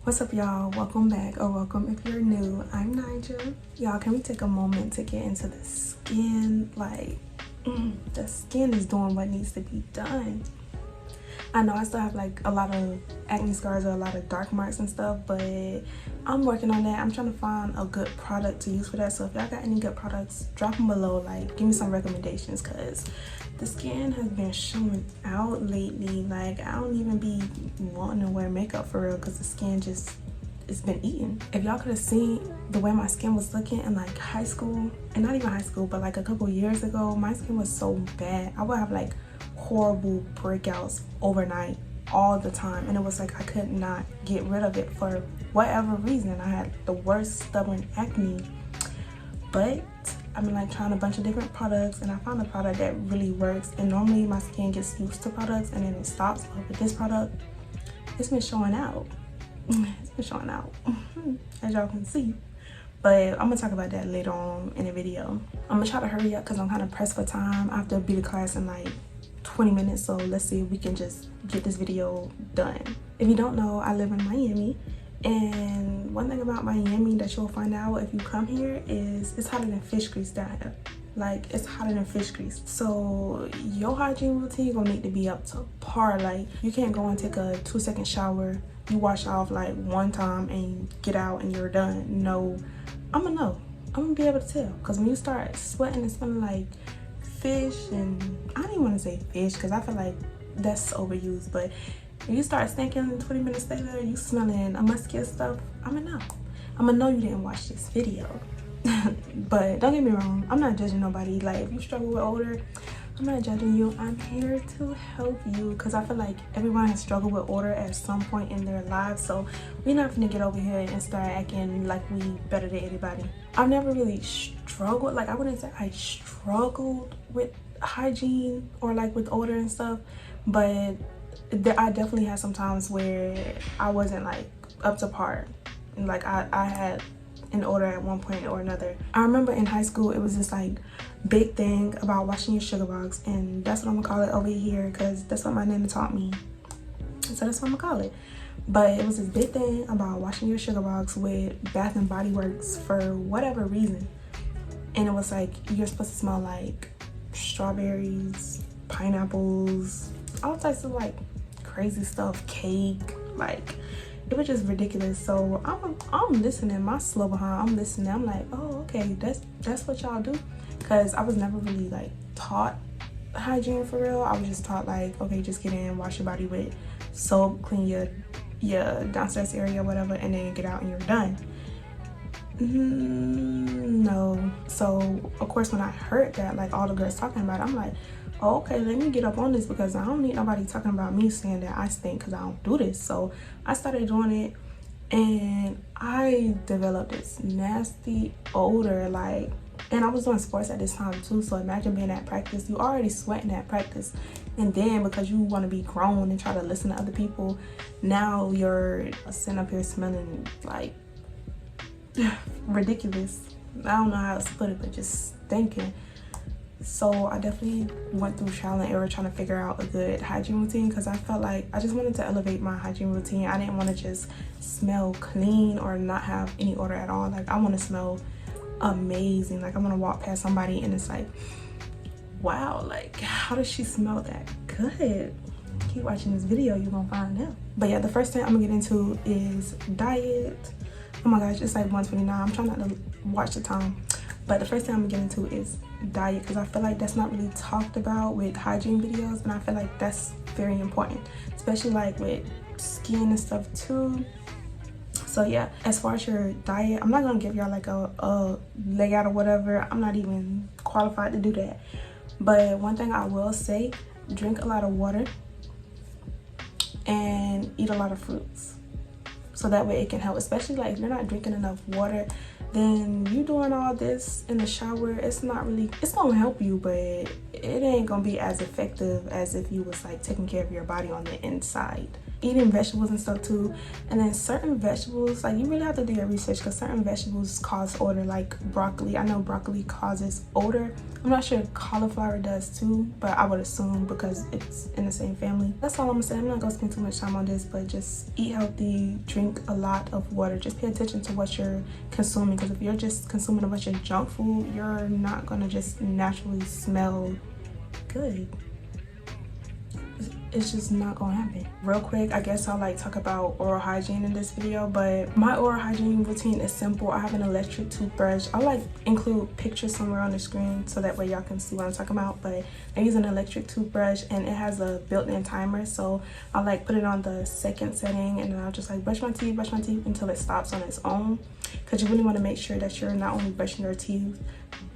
What's up, y'all? Welcome back, or welcome if you're new. I'm Nigel. Y'all, can we take a moment to get into the skin? The skin is doing what needs to be done. I know I still have like a lot of acne scars or a lot of dark marks and stuff, but I'm working on that. I'm trying to find a good product to use for that. So if y'all got any good products, drop them below. Like, give me some recommendations, because the skin has been showing out lately. Like, I don't even be wanting to wear makeup for real, because the skin just, it's been eating. If y'all could have seen the way my skin was looking in like high school, and not even high school, but like a couple years ago, my skin was so bad. I would have like horrible breakouts overnight all the time, and it was like I could not get rid of it for whatever reason. I had the worst stubborn acne, but I've been like trying a bunch of different products, and I found a product that really works. And normally my skin gets used to products and then it stops, but with this product, it's been showing out. It's been showing out as y'all can see. But I'm gonna talk about that later on in the video. I'm gonna try to hurry up because I'm kind of pressed for time. I have to be to class in like 20 minutes, so let's see if we can just get this video done. If you don't know, I live in Miami, and one thing about Miami that you'll find out if you come here is it's hotter than fish grease down here. Like, it's hotter than fish grease. So your hygiene routine gonna need to be up to par. Like, you can't go and take a 2-second shower, you wash off like one time and get out and you're done. No, I'm gonna be able to tell, because when you start sweating and smelling like fish, and I don't even want to say fish because I feel like that's overused, but if you start stinking 20 minutes later, you smelling a musky stuff, I'm gonna know you didn't watch this video. But don't get me wrong, I'm not judging nobody. Like, if you struggle with odor, I'm not judging you. I'm here to help you, because I feel like everyone has struggled with odor at some point in their lives. So we're not gonna get over here and start acting like we better than anybody. I've never really struggled, like I wouldn't say I struggled with hygiene or like with odor and stuff, but I definitely had some times where I wasn't like up to par. Like I had an odor at one point or another. I remember in high school it was this like big thing about washing your sugar box, and that's what I'm gonna call it over here because that's what my nana taught me, so that's what I'm gonna call it. But it was this big thing about washing your sugar box with Bath and Body Works for whatever reason, and it was like you're supposed to smell like strawberries, pineapples, all types of like crazy stuff, cake, like it was just ridiculous. So I'm listening, my slow behind, I'm listening. I'm like, oh, okay, that's what y'all do, because I was never really like taught hygiene for real. I was just taught like, okay, just get in, wash your body with soap, clean your downstairs area, whatever, and then get out and you're done. No. So of course when I heard that, like all the girls talking about it, I'm like, oh, okay, let me get up on this, because I don't need nobody talking about me saying that I stink because I don't do this. So I started doing it, and I developed this nasty odor. Like, and I was doing sports at this time too, so imagine being at practice, you already sweating at practice, and then because you want to be grown and try to listen to other people, now you're sitting up here smelling like ridiculous. I don't know how else to put it, but just stinking. So I definitely went through trial and error trying to figure out a good hygiene routine, because I felt like I just wanted to elevate my hygiene routine. I didn't want to just smell clean or not have any odor at all. Like, I want to smell amazing. Like, I want to walk past somebody and it's like, wow, like how does she smell that good? Keep watching this video, you're gonna find out. But yeah, the first thing I'm gonna get into is diet. Oh my gosh, it's like 1:29. I'm trying not to watch the time. But the first thing I'm gonna get into is diet, because I feel like that's not really talked about with hygiene videos, and I feel like that's very important, especially like with skin and stuff too. So yeah, as far as your diet, I'm not gonna give y'all like a layout or whatever. I'm not even qualified to do that. But one thing I will say, drink a lot of water and eat a lot of fruits, so that way it can help. Especially like if you're not drinking enough water, then you doing all this in the shower, it's not really, it's gonna help you, but it ain't gonna be as effective as if you was like taking care of your body on the inside. eating vegetables and stuff too. And then certain vegetables, like you really have to do your research because certain vegetables cause odor, like broccoli. I know broccoli causes odor. I'm not sure if cauliflower does too, but I would assume because it's in the same family. That's all I'm gonna say. I'm not gonna spend too much time on this, but just eat healthy, drink a lot of water. Just pay attention to what you're consuming, because if you're just consuming a bunch of junk food, you're not gonna just naturally smell good. It's just not gonna happen. Real quick, I guess I'll like talk about oral hygiene in this video, but my oral hygiene routine is simple. I have an electric toothbrush. I'll like include pictures somewhere on the screen so that way y'all can see what I'm talking about, but I use an electric toothbrush and it has a built-in timer, so I'll like put it on the second setting and then I'll just like brush my teeth until it stops on its own, because you really want to make sure that you're not only brushing your teeth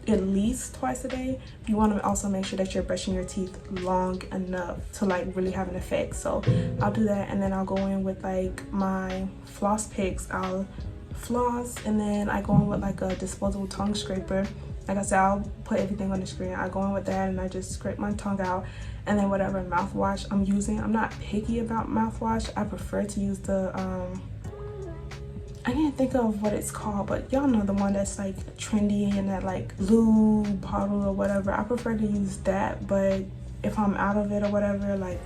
at least twice a day, you want to also make sure that you're brushing your teeth long enough to like really have an effect. So I'll do that, and then I'll go in with like my floss picks. I'll floss, and then I go in with like a disposable tongue scraper. Like I said, I'll put everything on the screen. I go in with that and I just scrape my tongue out, and then whatever mouthwash I'm using. I'm not picky about mouthwash. I prefer to use the I can't think of what it's called, but y'all know the one that's like trendy and that like blue bottle or whatever. I prefer to use that, but if I'm out of it or whatever, like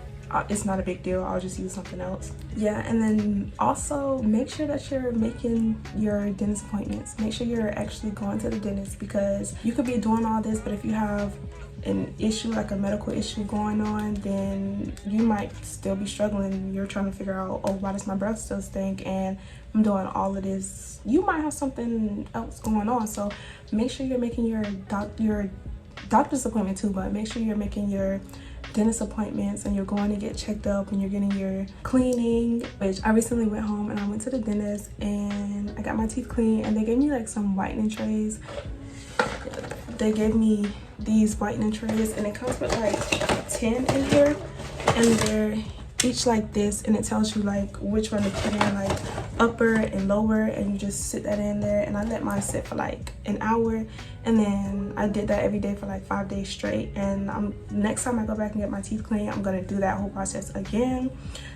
it's not a big deal. I'll just use something else. Yeah, and then also make sure that you're making your dentist appointments. Make sure you're actually going to the dentist, because you could be doing all this, but if you have an issue, like a medical issue going on, then you might still be struggling. You're trying to figure out, oh, why does my breath still stink, and I'm doing all of this. You might have something else going on. So make sure you're making your doctor's appointment too, but make sure you're making your dentist appointments and you're going to get checked up and you're getting your cleaning. Which I recently went home and I went to the dentist and I got my teeth cleaned, and they gave me like some whitening trays. They gave me these whitening trays and it comes with like 10 in here, and they're each like this, and it tells you like which one to put in, like upper and lower, and you just sit that in there. And I let mine sit for like an hour, and then I did that every day for like 5 days straight. And next time I go back and get my teeth cleaned, I'm gonna do that whole process again.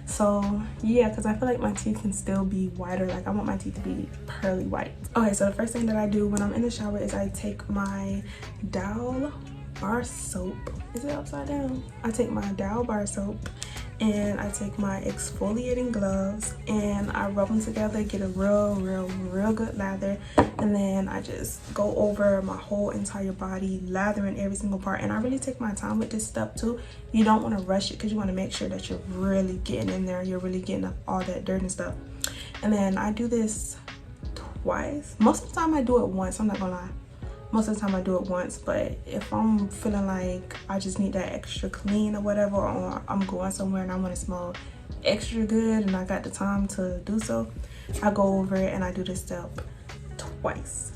So yeah, because I feel like my teeth can still be whiter. Like I want my teeth to be pearly white. Okay, so the first thing that I do when I'm in the shower is I take my Dowel bar soap. Is it upside down? I take my Dowel bar soap and I take my exfoliating gloves and I rub them together, get a real good lather, and then I just go over my whole entire body, lathering every single part. And I really take my time with this stuff too. You don't want to rush it because you want to make sure that you're really getting in there, you're really getting up all that dirt and stuff. And then I do this twice. Most of the time I do it once, I'm not gonna lie. Most of the time I do it once, but if I'm feeling like I just need that extra clean or whatever, or I'm going somewhere and I want to smell extra good and I got the time to do so, I go over it and I do this step twice.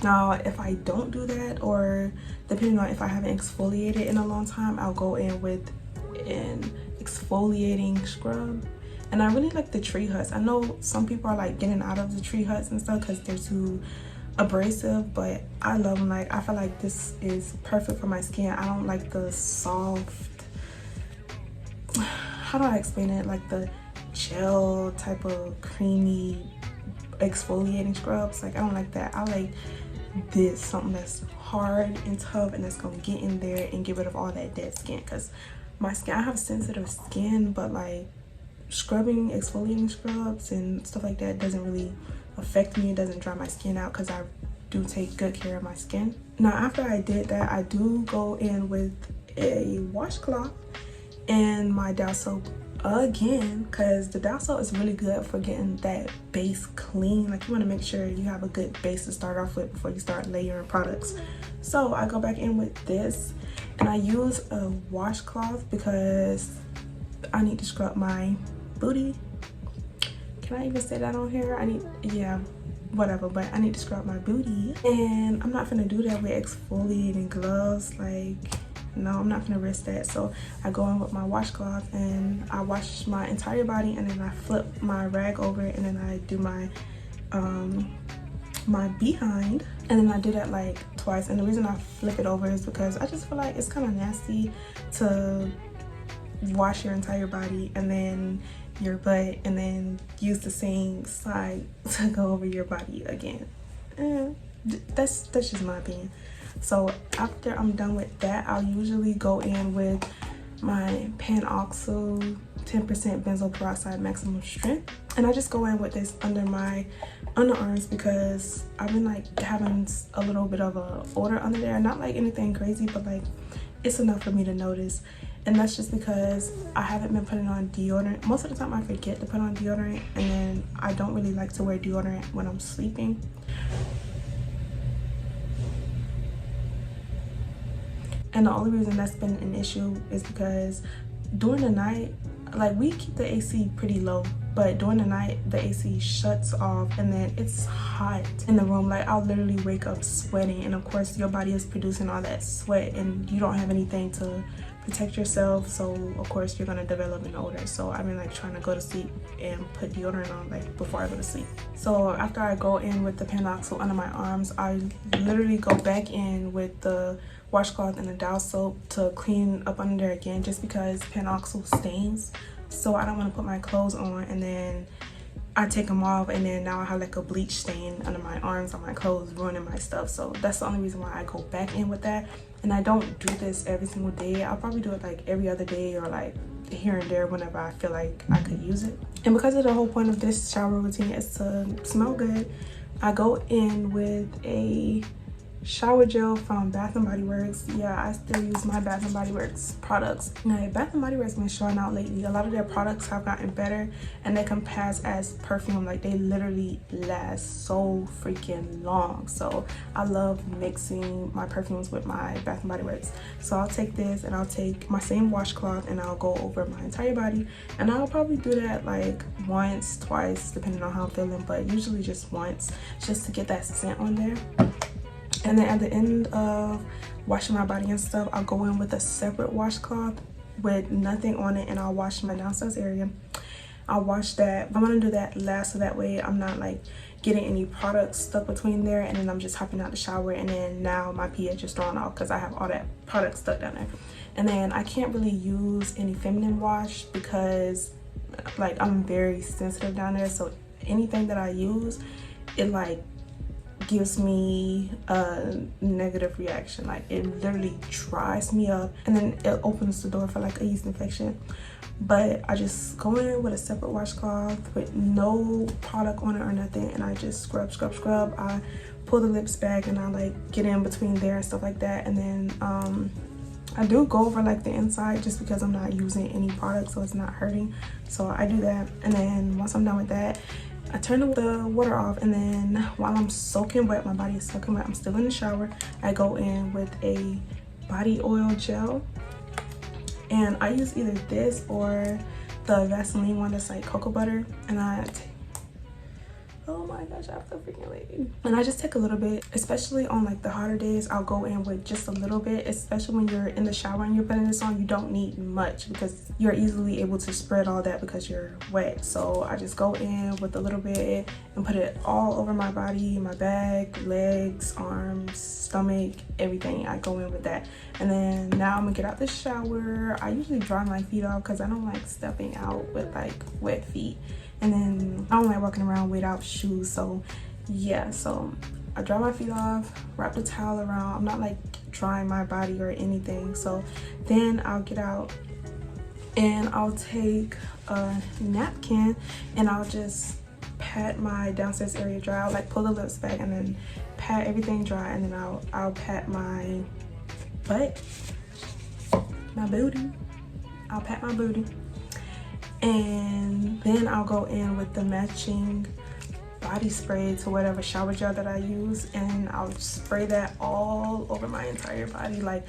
Now, if I don't do that, or depending on if I haven't exfoliated in a long time, I'll go in with an exfoliating scrub. And I really like the tree huts. I know some people are like getting out of the tree huts and stuff because they're too abrasive, but I love them. Like I feel like this is perfect for my skin. I don't like the soft, how do I explain it, like the gel type of creamy exfoliating scrubs. Like I don't like that. I like this, something that's hard and tough and that's gonna get in there and get rid of all that dead skin, because my skin, I have sensitive skin, but like scrubbing, exfoliating scrubs and stuff like that doesn't really affect me. It doesn't dry my skin out because I do take good care of my skin. Now after I did that, I do go in with a washcloth and my Dowel soap again, because the Dowel soap is really good for getting that base clean. Like you want to make sure you have a good base to start off with before you start layering products. So I go back in with this and I use a washcloth because I need to scrub my booty. Can I even say that on here? Yeah, whatever, but I need to scrub my booty, and I'm not gonna do that with exfoliating gloves. Like no, I'm not gonna risk that. So I go in with my washcloth and I wash my entire body, and then I flip my rag over it, and then I do my my behind, and then I do that like twice. And the reason I flip it over is because I just feel like it's kind of nasty to wash your entire body and then your butt and then use the same side to go over your body again. That's just my opinion. So after I'm done with that, I'll usually go in with my Panoxyl 10% benzoyl peroxide maximum strength, and I just go in with this under my underarms because I've been like having a little bit of a odor under there. Not like anything crazy, but like it's enough for me to notice. And that's just because I haven't been putting on deodorant. Most of the time I forget to put on deodorant, and then I don't really like to wear deodorant when I'm sleeping. And the only reason that's been an issue is because during the night, like we keep the AC pretty low, but during the night the AC shuts off and then it's hot in the room. Like I'll literally wake up sweating, and of course your body is producing all that sweat and you don't have anything to protect yourself, so of course you're gonna develop an odor. So I've been like trying to go to sleep and put deodorant on like before I go to sleep. So after I go in with the Panoxyl under my arms, I literally go back in with the washcloth and the Dial soap to clean up under there again, just because Panoxyl stains. So I don't want to put my clothes on and then I take them off and then now I have like a bleach stain under my arms on my clothes, ruining my stuff. So that's the only reason why I go back in with that. And I don't do this every single day. I'll probably do it like every other day or like here and there whenever I feel like I could use it. And because of the whole point of this shower routine is to smell good, I go in with a shower gel from Bath & Body Works. Yeah, I still use my Bath & Body Works products. Now, Bath & Body Works been showing out lately. A lot of their products have gotten better and they can pass as perfume. Like they literally last so freaking long. So I love mixing my perfumes with my Bath & Body Works. So I'll take this and I'll take my same washcloth and I'll go over my entire body, and I'll probably do that like once, twice, depending on how I'm feeling, but usually just once, just to get that scent on there. And then at the end of washing my body and stuff, I'll go in with a separate washcloth with nothing on it and I'll wash my downstairs area. I'll wash that. I'm gonna do that last so that way I'm not like getting any products stuck between there and then I'm just hopping out the shower and then now my pH is thrown off because I have all that product stuck down there. And then I can't really use any feminine wash because like I'm very sensitive down there, so anything that I use, it like gives me a negative reaction. Like it literally dries me up and then it opens the door for like a yeast infection. But I just go in with a separate washcloth with no product on it or nothing, and I just scrub. I pull the lips back and I like get in between there and stuff like that. And then I do go over like the inside just because I'm not using any product, so it's not hurting. So I do that, and then once I'm done with that, I turn the water off, and then while I'm soaking wet, my body is soaking wet, I'm still in the shower, I go in with a body oil gel. And I use either this or the Vaseline one that's like cocoa butter. And oh my gosh, I'm so freaking late. And I just take a little bit, especially on like the hotter days. I'll go in with just a little bit, especially when you're in the shower and you're putting this on. You don't need much because you're easily able to spread all that because you're wet. So I just go in with a little bit and put it all over my body, my back, legs, arms, stomach, everything. I go in with that. And then now I'm gonna get out the shower. I usually dry my feet off because I don't like stepping out with like wet feet. And then I don't like walking around without shoes. So yeah, so I dry my feet off, wrap the towel around. I'm not like drying my body or anything. So then I'll get out and I'll take a napkin and I'll just pat my downstairs area dry. I'll like pull the lips back and then pat everything dry, and then I'll pat my butt, my booty. I'll pat my booty. And then I'll go in with the matching body spray to whatever shower gel that I use, and I'll spray that all over my entire body. Like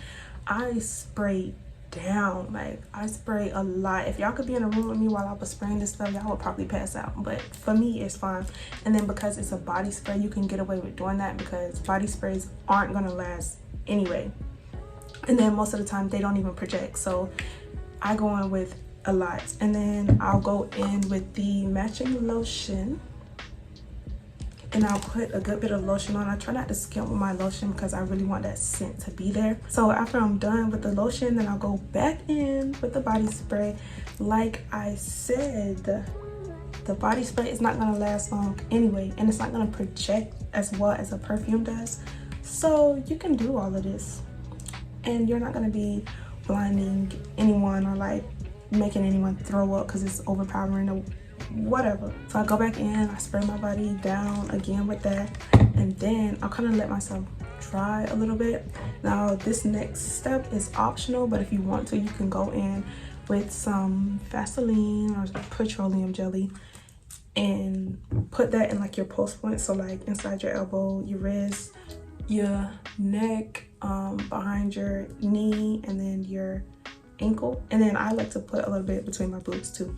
I spray down, like I spray a lot. If y'all could be in a room with me while I was spraying this stuff, y'all would probably pass out, but for me it's fine. And then because it's a body spray, you can get away with doing that because body sprays aren't gonna last anyway, and then most of the time they don't even project. So I go in with a lot. And then I'll go in with the matching lotion, and I'll put a good bit of lotion on. I try not to skimp with my lotion because I really want that scent to be there. So after I'm done with the lotion, then I'll go back in with the body spray. Like I said, the body spray is not gonna last long anyway, and it's not gonna project as well as a perfume does. So you can do all of this and you're not gonna be blinding anyone or like making anyone throw up because it's overpowering or whatever. So I go back in, I spray my body down again with that, and then I'll kind of let myself dry a little bit. Now this next step is optional, but if you want to, you can go in with some Vaseline or petroleum jelly and put that in like your pulse points, so like inside your elbow, your wrist, your neck, behind your knee, and then your ankle. And then I like to put a little bit between my boots too.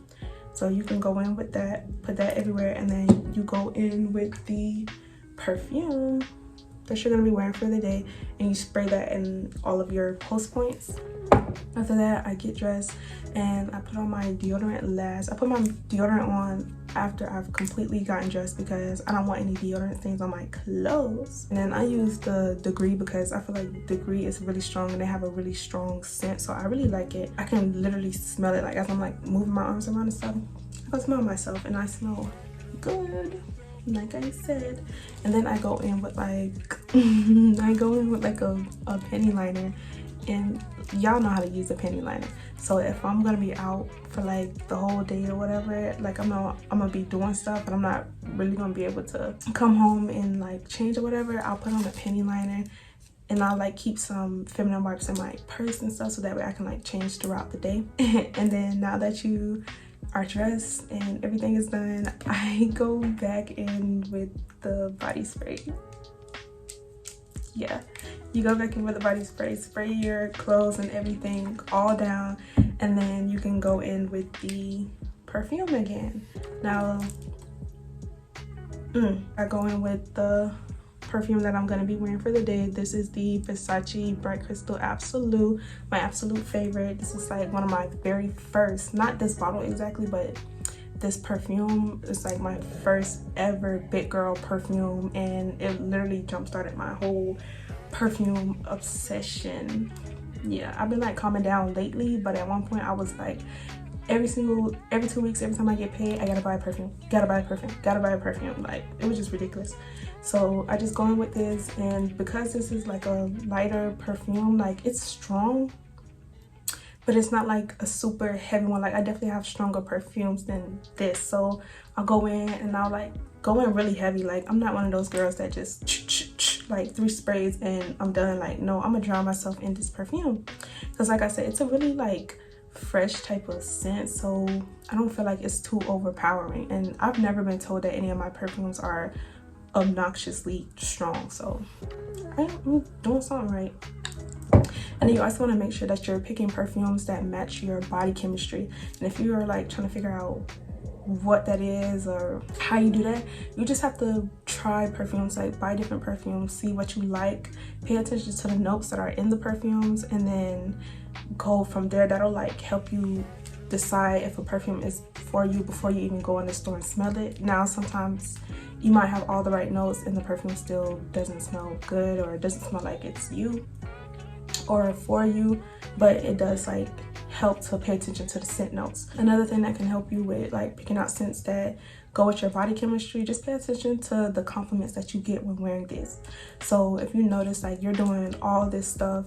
So you can go in with that, put that everywhere, and then you go in with the perfume that you're gonna be wearing for the day, and you spray that in all of your pulse points. After that, I get dressed and I put on my deodorant last. I put my deodorant on after I've completely gotten dressed because I don't want any deodorant stains on my clothes. And then I use the Degree because I feel like Degree is really strong and they have a really strong scent, so I really like it. I can literally smell it, like as I'm like moving my arms around and stuff. I can smell myself and I smell good, like I said. And then I go in with like a penny liner. And y'all know how to use a penny liner. So if I'm gonna be out for like the whole day or whatever, like I'm gonna be doing stuff, but I'm not really gonna be able to come home and like change or whatever, I'll put on a penny liner, and I'll like keep some feminine wipes in my purse and stuff, so that way I can like change throughout the day. And then now that you are dressed and everything is done, I go back in with the body spray. Yeah, you go back in with the body spray, spray your clothes and everything all down, and then you can go in with the perfume again. Now I go in with the perfume that I'm gonna be wearing for the day. This is the Versace Bright Crystal Absolute, my absolute favorite. This is like one of my very first, not this bottle exactly, but this perfume is like my first ever big girl perfume, and it literally jump-started my whole perfume obsession. Yeah, I've been like calming down lately, but at one point I was like every 2 weeks, every time I get paid, I gotta buy a perfume, gotta buy a perfume, gotta buy a perfume. Like it was just ridiculous. So I just go in with this, and because this is like a lighter perfume, like it's strong, but it's not like a super heavy one. Like I definitely have stronger perfumes than this. So I'll go in and I'll like go in really heavy. Like I'm not one of those girls that just like 3 sprays and I'm done. Like no, I'm gonna drown myself in this perfume. Because like I said, it's a really like fresh type of scent. So I don't feel like it's too overpowering. And I've never been told that any of my perfumes are obnoxiously strong. So I'm doing something right. And then you also want to make sure that you're picking perfumes that match your body chemistry. And if you're like trying to figure out what that is or how you do that, you just have to try perfumes, like buy different perfumes, see what you like, pay attention to the notes that are in the perfumes, and then go from there. That'll like help you decide if a perfume is for you before you even go in the store and smell it. Now sometimes you might have all the right notes and the perfume still doesn't smell good, or it doesn't smell like it's you or for you, but it does like help to pay attention to the scent notes. Another thing that can help you with like picking out scents that go with your body chemistry, just pay attention to the compliments that you get when wearing this. So if you notice like you're doing all this stuff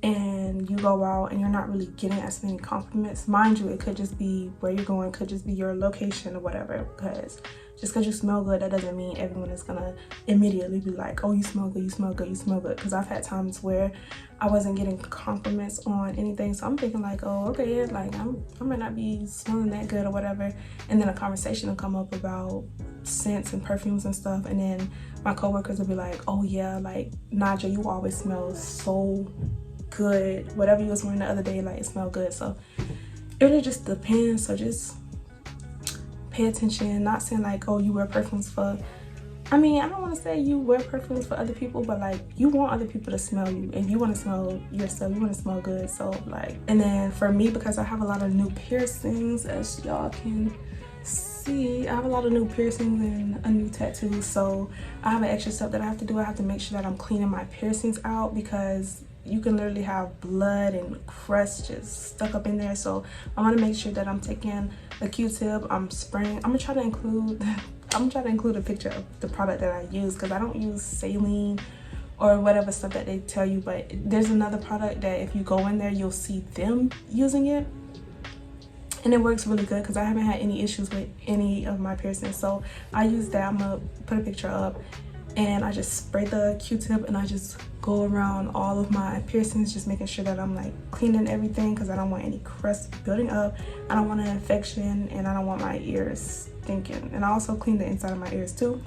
and you go out and you're not really getting as many compliments, mind you, it could just be where you're going, could just be your location or whatever, because just because you smell good, that doesn't mean everyone is gonna immediately be like, oh, you smell good, you smell good, you smell good. Because I've had times where I wasn't getting compliments on anything, so I'm thinking like, oh, okay, like I might not be smelling that good or whatever, and then a conversation will come up about scents and perfumes and stuff, and then my coworkers will be like, oh yeah, like Naja, you always smell so good, whatever you was wearing the other day, like it smelled good. So it really just depends. So just pay attention. Not saying like, oh, you wear perfumes for, I mean, I don't want to say you wear perfumes for other people, but like you want other people to smell you and you want to smell yourself, you want to smell good. So like, and then for me, because I have a lot of new piercings, as y'all can see, see, I have a lot of new piercings and a new tattoo, so I have an extra step that I have to do. I have to make sure that I'm cleaning my piercings out, because you can literally have blood and crust just stuck up in there. So I want to make sure that I'm taking a Q-tip, I'm spraying. I'm gonna try to include a picture of the product that I use, because I don't use saline or whatever stuff that they tell you, but there's another product that if you go in there, you'll see them using it, and it works really good, because I haven't had any issues with any of my piercings. So I use that. I'm gonna put a picture up, and I just spray the Q-tip and I just go around all of my piercings, just making sure that I'm like cleaning everything, because I don't want any crust building up, I don't want an infection, and I don't want my ears stinking. And I also clean the inside of my ears too,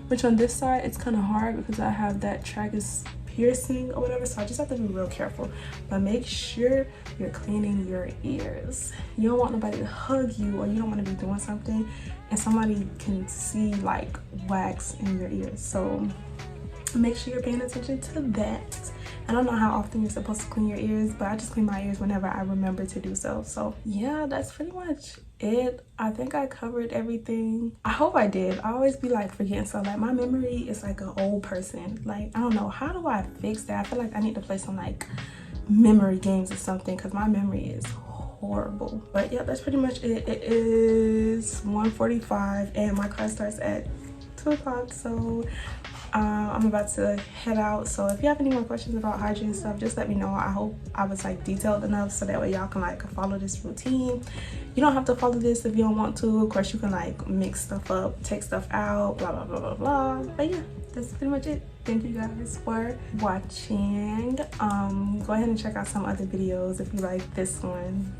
which on this side it's kind of hard because I have that tragus piercing or whatever, so I just have to be real careful. But make sure you're cleaning your ears. You don't want nobody to hug you, or you don't want to be doing something and somebody can see like wax in your ears. So make sure you're paying attention to that. I don't know how often you're supposed to clean your ears, but I just clean my ears whenever I remember to do so. So yeah, that's pretty much it. I think I covered everything. I hope I did. I always be like forgetting stuff. Like my memory is like an old person. Like I don't know, how do I fix that? I feel like I need to play some like memory games or something, because my memory is horrible. But yeah, that's pretty much it. It is 1:45 and my class starts at 2 o'clock, so I'm about to head out. So if you have any more questions about hygiene stuff, just let me know. I hope I was like detailed enough so that way y'all can like follow this routine. You don't have to follow this if you don't want to. Of course, you can like mix stuff up, take stuff out, blah blah blah blah blah. But yeah, that's pretty much it. Thank you guys for watching. Go ahead and check out some other videos if you like this one.